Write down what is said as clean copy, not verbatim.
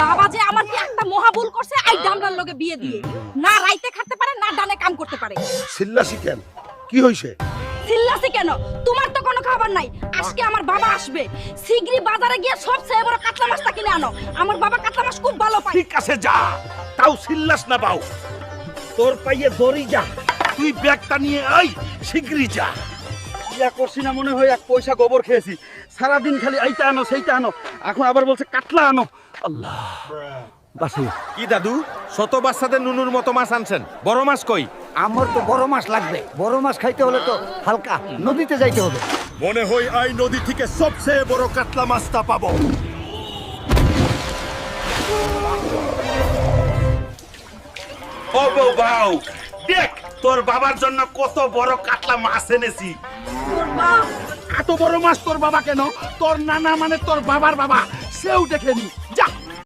বাবা যে আমার কি একটা মহা ভুল করছে এই ডামরার লগে বিয়ে দিয়ে না রাইতে খাতে পারে না ডানে কাম করতে পারে চিল্লাসি কেন কি হইছে চিল্লাছি কেন তোমার তো কোনো খবর নাই আজকে আমার বাবা আসবে শিগগিরই বাজারে গিয়ে সবচেয়ে বড় কাতলা মাছটা কিনে আনো আমার বাবা কাতলা মাছ খুব ভালো পায় ঠিক আছে যা তাও চিল্লাস না বাউ তোর পাইয়ে দড়ি যা তুই ব্যাগটা নিয়ে আই শিগগিরই যা ইয়া করছি না মনে হয় এক পয়সা গোবর খেয়েছি সারাদিন খালি এইটা আনো সেইটা আনো এখন আবার বলছে কাতলা আনো আল্লাহ বাসি কি দাদু ছোট বাচ্চাদের নুনুর মতো মাছ আনছেন বড় মাছ কই আমার তো বড় মাছ লাগবে বড় মাছ খাইতে হলে তো হালকা নদীতে যাইতে হবে মনে হয় এই নদী থেকে সবচেয়ে বড় কাতলা মাছটা পাবো ও বউ বাউ দেখ তোর বাবার জন্য কত বড় কাতলা মাছ এনেছি এত বড় মাছ তোর বাবা কেন তোর নানা মানে তোর বাবার বাবা সেও দেখেনি যা